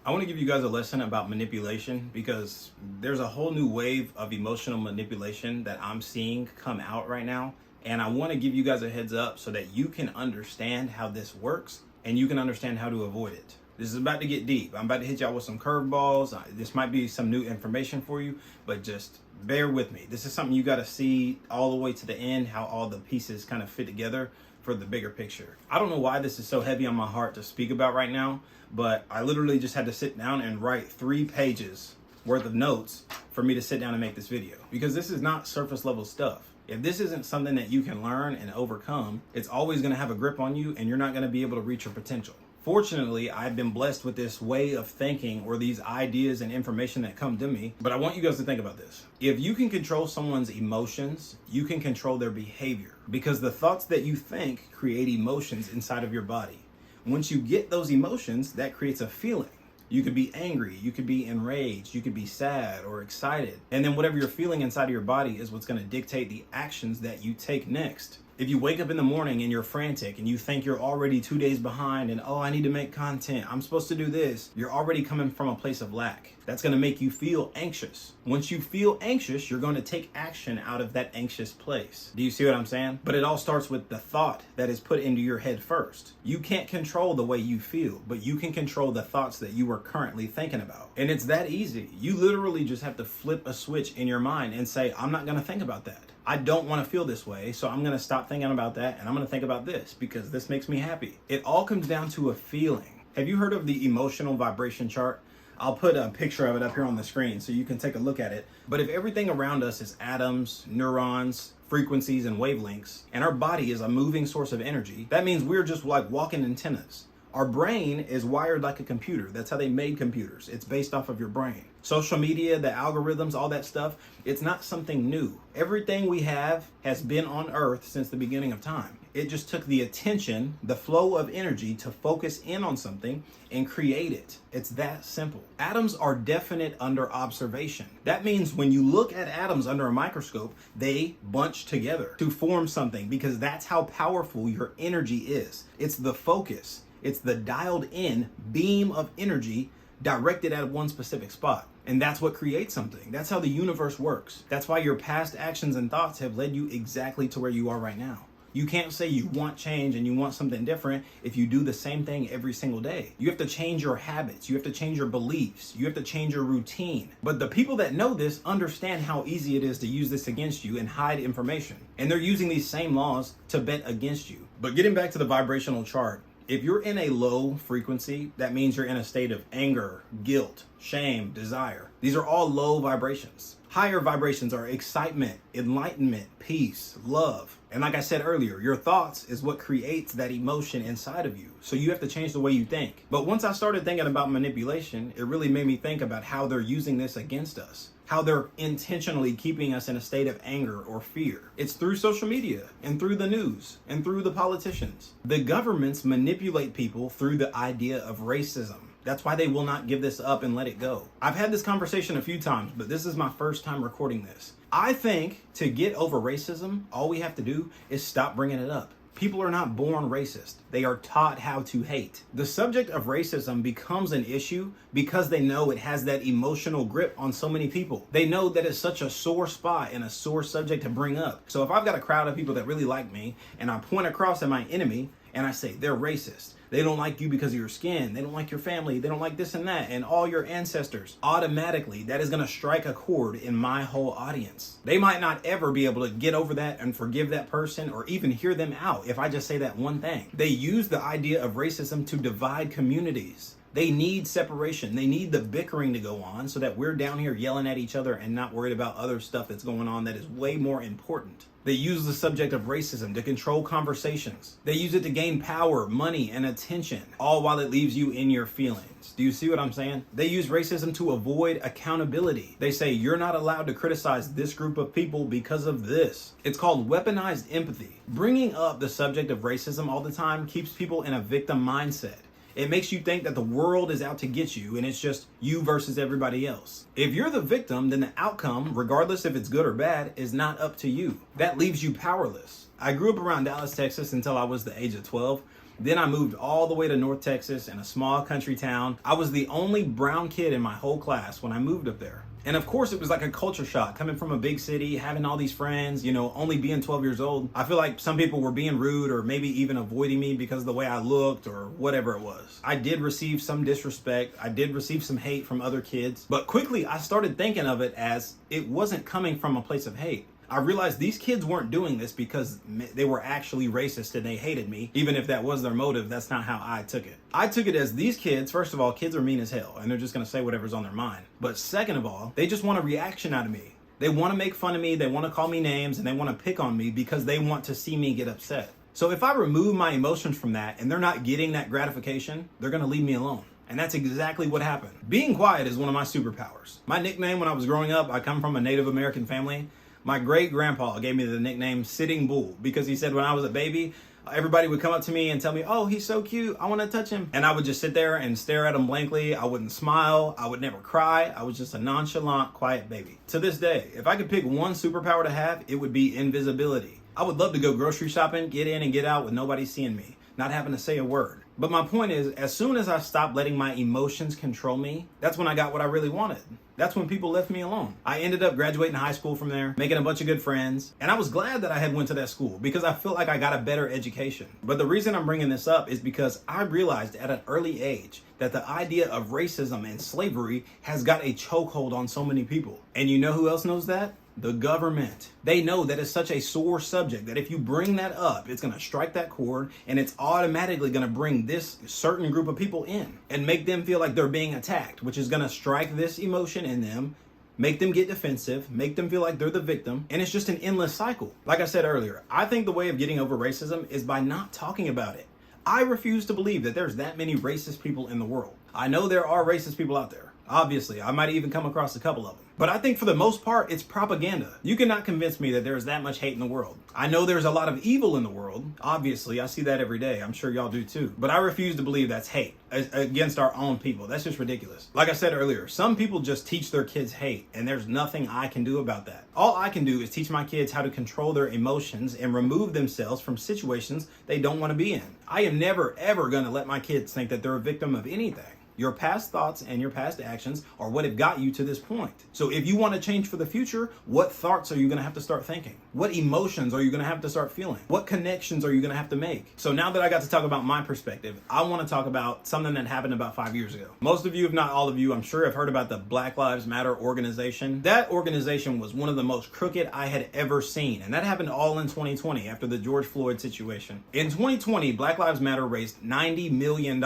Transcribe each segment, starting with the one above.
I want to give you guys a lesson about manipulation because there's a whole new wave of emotional manipulation that I'm seeing come out right now. And I want to give you guys a heads up so that you can understand how this works and you can understand how to avoid it. This is about to get deep. I'm about to hit y'all with some curveballs. This might be some new information for you, but just bear with me. This is something you got to see all the way to the end, how all the pieces kind of fit together for the bigger picture. I don't know why this is so heavy on my heart to speak about right now, but I literally just had to sit down and write 3 pages worth of notes for me to sit down and make this video, because this is not surface level stuff. If this isn't something that you can learn and overcome, it's always going to have a grip on you and you're not going to be able to reach your potential. Fortunately, I've been blessed with this way of thinking or these ideas and information that come to me. But I want you guys to think about this. If you can control someone's emotions, you can control their behavior, because the thoughts that you think create emotions inside of your body. Once you get those emotions, that creates a feeling. You could be angry, you could be enraged, you could be sad or excited. And then whatever you're feeling inside of your body is what's going to dictate the actions that you take next. If you wake up in the morning and you're frantic and you think you're already 2 days behind and, oh, I need to make content, I'm supposed to do this, you're already coming from a place of lack. That's going to make you feel anxious. Once you feel anxious, you're going to take action out of that anxious place. Do you see what I'm saying? But it all starts with the thought that is put into your head first. You can't control the way you feel, but you can control the thoughts that you are currently thinking about. And it's that easy. You literally just have to flip a switch in your mind and say, I'm not going to think about that. I don't want to feel this way, so I'm going to stop thinking about that and I'm going to think about this because this makes me happy. It all comes down to a feeling. Have you heard of the emotional vibration chart? I'll put a picture of it up here on the screen so you can take a look at it. But if everything around us is atoms, neurons, frequencies, and wavelengths, and our body is a moving source of energy, that means we're just like walking antennas. Our brain is wired like a computer. That's how they made computers. It's based off of your brain. Social media, the algorithms, all that stuff, it's not something new. Everything we have has been on Earth since the beginning of time. It just took the attention, the flow of energy to focus in on something and create it. It's that simple. Atoms are definite under observation. That means when you look at atoms under a microscope, they bunch together to form something, because that's how powerful your energy is. It's the focus. It's the dialed in beam of energy directed at one specific spot. And that's what creates something. That's how the universe works. That's why your past actions and thoughts have led you exactly to where you are right now. You can't say you want change and you want something different if you do the same thing every single day. You have to change your habits. You have to change your beliefs. You have to change your routine. But the people that know this understand how easy it is to use this against you and hide information. And they're using these same laws to bet against you. But getting back to the vibrational chart, if you're in a low frequency, that means you're in a state of anger, guilt, shame, desire. These are all low vibrations. Higher vibrations are excitement, enlightenment, peace, love. And like I said earlier, your thoughts is what creates that emotion inside of you. So you have to change the way you think. But once I started thinking about manipulation, it really made me think about how they're using this against us. How they're intentionally keeping us in a state of anger or fear. It's through social media and through the news and through the politicians. The governments manipulate people through the idea of racism. That's why they will not give this up and let it go. I've had this conversation a few times, but this is my first time recording this. I think to get over racism, all we have to do is stop bringing it up. People are not born racist. They are taught how to hate. The subject of racism becomes an issue because they know it has that emotional grip on so many people. They know that it's such a sore spot and a sore subject to bring up. So if I've got a crowd of people that really like me and I point across at my enemy and I say they're racist, they don't like you because of your skin, they don't like your family, they don't like this and that, and all your ancestors, automatically that is going to strike a chord in my whole audience. They might not ever be able to get over that and forgive that person or even hear them out if I just say that one thing. They use the idea of racism to divide communities. They need separation. They need the bickering to go on so that we're down here yelling at each other and not worried about other stuff that's going on that is way more important. They use the subject of racism to control conversations. They use it to gain power, money, and attention, all while it leaves you in your feelings. Do you see what I'm saying? They use racism to avoid accountability. They say you're not allowed to criticize this group of people because of this. It's called weaponized empathy. Bringing up the subject of racism all the time keeps people in a victim mindset. It makes you think that the world is out to get you and it's just you versus everybody else. If you're the victim, then the outcome, regardless if it's good or bad, is not up to you. That leaves you powerless. I grew up around Dallas, Texas until I was the age of 12. Then I moved all the way to North Texas in a small country town. I was the only brown kid in my whole class when I moved up there. And of course, it was like a culture shock coming from a big city, having all these friends, only being 12 years old. I feel like some people were being rude or maybe even avoiding me because of the way I looked or whatever it was. I did receive some disrespect. I did receive some hate from other kids. But quickly, I started thinking of it as it wasn't coming from a place of hate. I realized these kids weren't doing this because they were actually racist and they hated me. Even if that was their motive, that's not how I took it. I took it as these kids, first of all, kids are mean as hell and they're just gonna say whatever's on their mind. But second of all, they just want a reaction out of me. They wanna make fun of me, they wanna call me names, and they wanna pick on me because they want to see me get upset. So if I remove my emotions from that and they're not getting that gratification, they're gonna leave me alone. And that's exactly what happened. Being quiet is one of my superpowers. My nickname when I was growing up, I come from a Native American family. My great grandpa gave me the nickname Sitting Bull because he said when I was a baby, everybody would come up to me and tell me, oh, he's so cute, I want to touch him. And I would just sit there and stare at him blankly. I wouldn't smile. I would never cry. I was just a nonchalant, quiet baby. To this day, if I could pick one superpower to have, it would be invisibility. I would love to go grocery shopping, get in and get out with nobody seeing me, not having to say a word. But my point is, as soon as I stopped letting my emotions control me, that's when I got what I really wanted. That's when people left me alone. I ended up graduating high school from there, making a bunch of good friends, and I was glad that I had went to that school because I feel like I got a better education. But the reason I'm bringing this up is because I realized at an early age that the idea of racism and slavery has got a chokehold on so many people. And you know who else knows that? The government. They know that it's such a sore subject that if you bring that up, it's going to strike that chord and it's automatically going to bring this certain group of people in and make them feel like they're being attacked, which is going to strike this emotion in them, make them get defensive, make them feel like they're the victim, and it's just an endless cycle. Like I said earlier, I think the way of getting over racism is by not talking about it. I refuse to believe that there's that many racist people in the world. I know there are racist people out there. Obviously, I might even come across a couple of them. But I think for the most part, it's propaganda. You cannot convince me that there's that much hate in the world. I know there's a lot of evil in the world. Obviously, I see that every day. I'm sure y'all do too. But I refuse to believe that's hate against our own people. That's just ridiculous. Like I said earlier, some people just teach their kids hate, and there's nothing I can do about that. All I can do is teach my kids how to control their emotions and remove themselves from situations they don't want to be in. I am never, ever going to let my kids think that they're a victim of anything. Your past thoughts and your past actions are what have got you to this point. So if you want to change for the future, what thoughts are you going to have to start thinking? What emotions are you going to have to start feeling? What connections are you going to have to make? So now that I got to talk about my perspective, I want to talk about something that happened about 5 years ago. Most of you, if not all of you, I'm sure have heard about the Black Lives Matter organization. That organization was one of the most crooked I had ever seen. And that happened all in 2020 after the George Floyd situation. In 2020, Black Lives Matter raised $90 million,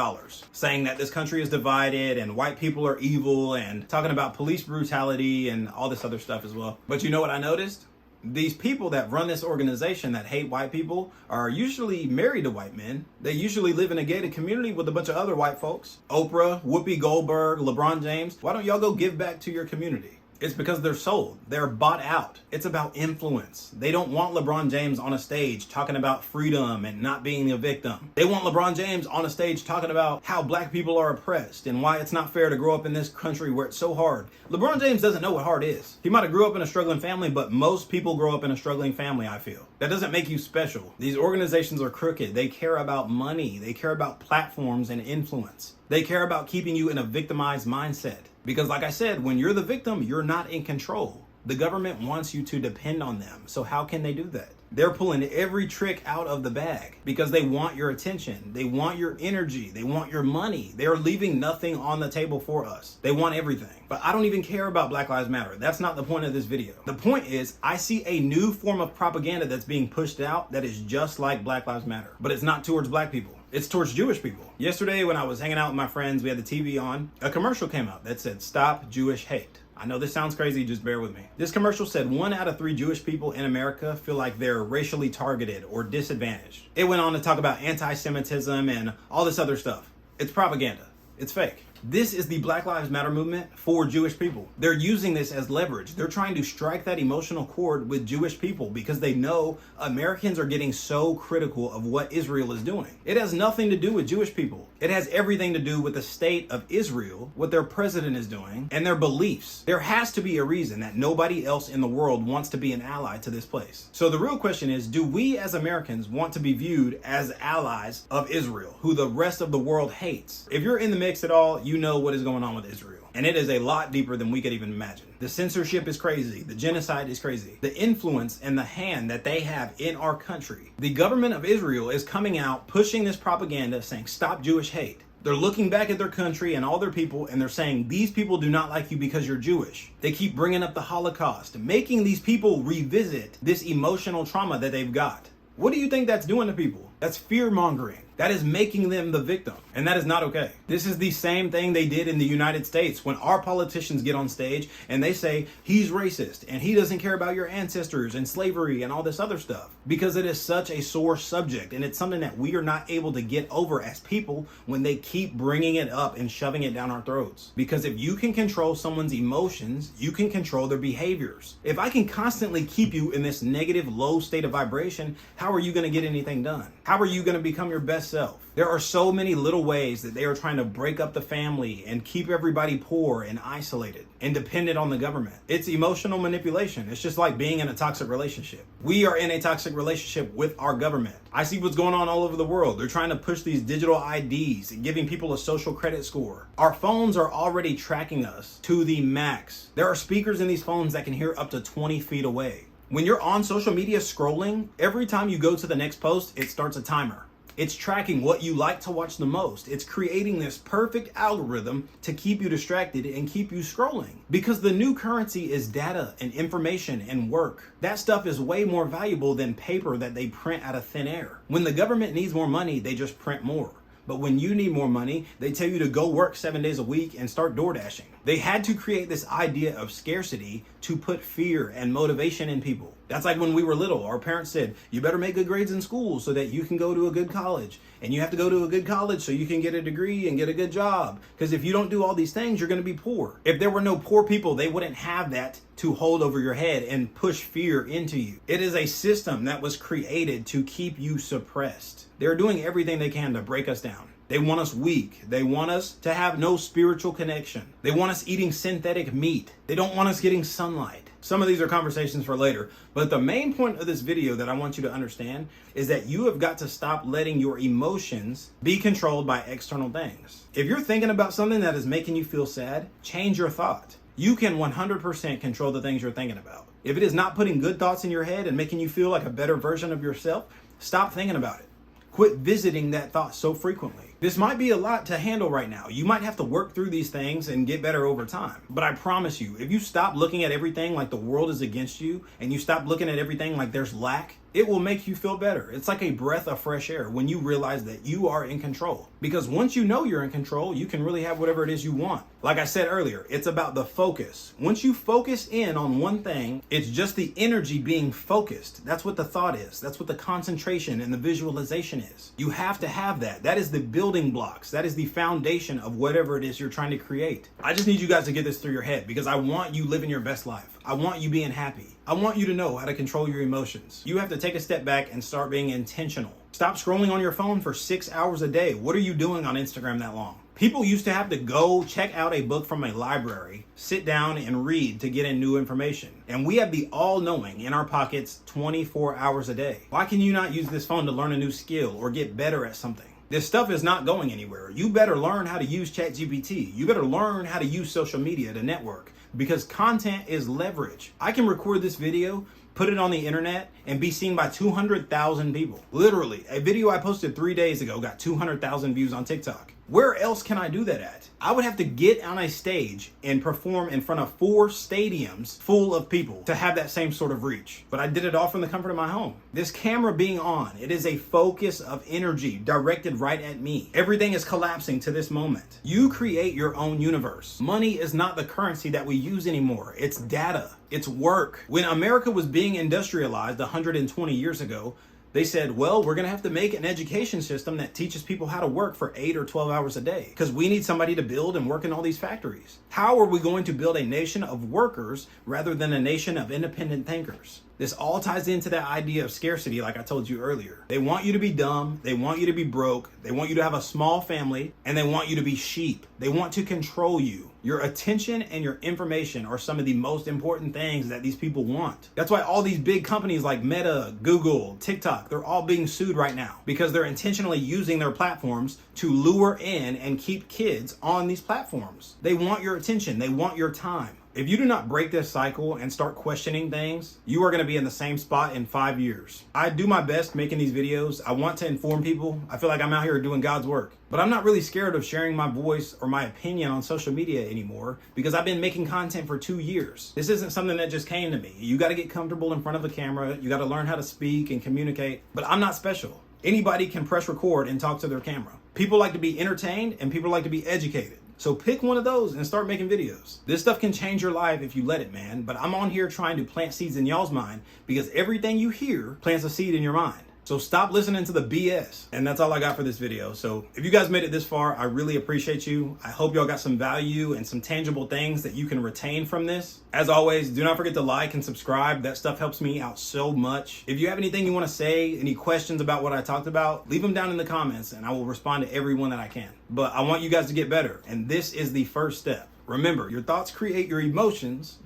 saying that this country is divided and white people are evil and talking about police brutality and all this other stuff as well. But you know what I noticed? These people that run this organization that hate white people are usually married to white men. They usually live in a gated community with a bunch of other white folks. Oprah, Whoopi Goldberg, LeBron James. Why don't y'all go give back to your community? It's because they're sold. They're bought out. It's about influence. They don't want LeBron James on a stage talking about freedom and not being a victim. They want LeBron James on a stage talking about how black people are oppressed and why it's not fair to grow up in this country where it's so hard. LeBron James doesn't know what hard is. He might have grew up in a struggling family, but most people grow up in a struggling family, I feel. That doesn't make you special. These organizations are crooked. They care about money. They care about platforms and influence. They care about keeping you in a victimized mindset. Because like I said, when you're the victim, you're not in control. The government wants you to depend on them. So how can they do that? They're pulling every trick out of the bag because they want your attention. They want your energy. They want your money. They're leaving nothing on the table for us. They want everything. But I don't even care about Black Lives Matter. That's not the point of this video. The point is, I see a new form of propaganda that's being pushed out that is just like Black Lives Matter. But it's not towards black people. It's towards Jewish people. Yesterday when I was hanging out with my friends, we had the TV on. A commercial came out that said, "Stop Jewish Hate." I know this sounds crazy, just bear with me. This commercial said 1 out of 3 Jewish people in America feel like they're racially targeted or disadvantaged. It went on to talk about anti-Semitism and all this other stuff. It's propaganda. It's fake. This is the Black Lives Matter movement for Jewish people. They're using this as leverage. They're trying to strike that emotional chord with Jewish people because they know Americans are getting so critical of what Israel is doing. It has nothing to do with Jewish people. It has everything to do with the state of Israel, what their president is doing, and their beliefs. There has to be a reason that nobody else in the world wants to be an ally to this place. So the real question is, do we as Americans want to be viewed as allies of Israel, who the rest of the world hates? If you're in the mix at all, you know what is going on with Israel. And it is a lot deeper than we could even imagine. The censorship is crazy. The genocide is crazy. The influence and the hand that they have in our country. The government of Israel is coming out pushing this propaganda saying, stop Jewish hate. They're looking back at their country and all their people and they're saying, these people do not like you because you're Jewish. They keep bringing up the Holocaust, making these people revisit this emotional trauma that they've got. What do you think that's doing to people? That's fear mongering. That is making them the victim, and that is not okay. This is the same thing they did in the United States when our politicians get on stage and they say he's racist and he doesn't care about your ancestors and slavery and all this other stuff, because it is such a sore subject and it's something that we are not able to get over as people when they keep bringing it up and shoving it down our throats. Because if you can control someone's emotions, you can control their behaviors. If I can constantly keep you in this negative, low state of vibration, how are you going to get anything done? How are you going to become your best self? There are so many little ways that they are trying to break up the family and keep everybody poor and isolated and dependent on the government. It's emotional manipulation. It's just like being in a toxic relationship. We are in a toxic relationship with our government. I see what's going on all over the world. They're trying to push these digital IDs and giving people a social credit score. Our phones are already tracking us to the max. There are speakers in these phones that can hear up to 20 feet away. When you're on social media scrolling, every time you go to the next post, it starts a timer. It's tracking what you like to watch the most. It's creating this perfect algorithm to keep you distracted and keep you scrolling. Because the new currency is data and information and work. That stuff is way more valuable than paper that they print out of thin air. When the government needs more money, they just print more. But when you need more money, they tell you to go work 7 days a week and start door dashing. They had to create this idea of scarcity to put fear and motivation in people. That's like when we were little, our parents said, you better make good grades in school so that you can go to a good college. And you have to go to a good college so you can get a degree and get a good job. Because if you don't do all these things, you're going to be poor. If there were no poor people, they wouldn't have that to hold over your head and push fear into you. It is a system that was created to keep you suppressed. They're doing everything they can to break us down. They want us weak. They want us to have no spiritual connection. They want us eating synthetic meat. They don't want us getting sunlight. Some of these are conversations for later, but the main point of this video that I want you to understand is that you have got to stop letting your emotions be controlled by external things. If you're thinking about something that is making you feel sad, change your thought. You can 100% control the things you're thinking about. If it is not putting good thoughts in your head and making you feel like a better version of yourself, stop thinking about it. Quit visiting that thought so frequently. This might be a lot to handle right now. You might have to work through these things and get better over time. But I promise you, if you stop looking at everything like the world is against you and you stop looking at everything like there's lack, it will make you feel better. It's like a breath of fresh air when you realize that you are in control. Because once you know you're in control, you can really have whatever it is you want. Like I said earlier, it's about the focus. Once you focus in on one thing, it's just the energy being focused. That's what the thought is. That's what the concentration and the visualization is. You have to have that. That is the building blocks. That is the foundation of whatever it is you're trying to create. I just need you guys to get this through your head because I want you living your best life. I want you being happy. I want you to know how to control your emotions. You have to take a step back and start being intentional. Stop scrolling on your phone for 6 hours a day. What are you doing on Instagram that long? People used to have to go check out a book from a library, sit down and read to get in new information. And we have the all-knowing in our pockets 24 hours a day. Why can you not use this phone to learn a new skill or get better at something? This stuff is not going anywhere. You better learn how to use ChatGPT. You better learn how to use social media to network because content is leverage. I can record this video, put it on the internet, and be seen by 200,000 people. Literally, a video I posted 3 days ago got 200,000 views on TikTok. Where else can I do that at? I would have to get on a stage and perform in front of 4 stadiums full of people to have that same sort of reach. But I did it all from the comfort of my home. This camera being on, it is a focus of energy directed right at me. Everything is collapsing to this moment. You create your own universe. Money is not the currency that we use anymore. It's data. It's work. When America was being industrialized 120 years ago, They said, well, we're going to have to make an education system that teaches people how to work for 8 or 12 hours a day because we need somebody to build and work in all these factories. How are we going to build a nation of workers rather than a nation of independent thinkers? This all ties into that idea of scarcity, like I told you earlier. They want you to be dumb. They want you to be broke. They want you to have a small family, and they want you to be sheep. They want to control you. Your attention and your information are some of the most important things that these people want. That's why all these big companies like Meta, Google, TikTok, they're all being sued right now because they're intentionally using their platforms to lure in and keep kids on these platforms. They want your attention. They want your time. If you do not break this cycle and start questioning things, you are going to be in the same spot in 5 years. I do my best making these videos. I want to inform people. I feel like I'm out here doing God's work. But I'm not really scared of sharing my voice or my opinion on social media anymore because I've been making content for 2 years. This isn't something that just came to me. You got to get comfortable in front of a camera. You got to learn how to speak and communicate. But I'm not special. Anybody can press record and talk to their camera. People like to be entertained and people like to be educated. So pick one of those and start making videos. This stuff can change your life if you let it, man. But I'm on here trying to plant seeds in y'all's mind because everything you hear plants a seed in your mind. So stop listening to the BS. And that's all I got for this video. So if you guys made it this far, I really appreciate you. I hope y'all got some value and some tangible things that you can retain from this. As always, do not forget to like and subscribe. That stuff helps me out so much. If you have anything you want to say, any questions about what I talked about, leave them down in the comments and I will respond to everyone that I can. But I want you guys to get better. And this is the first step. Remember, your thoughts create your emotions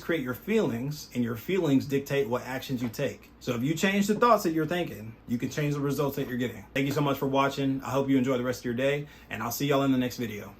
create your feelings, and your feelings dictate what actions you take. So if you change the thoughts that you're thinking, you can change the results that you're getting. Thank you so much for watching. I hope you enjoy the rest of your day, and I'll see y'all in the next video.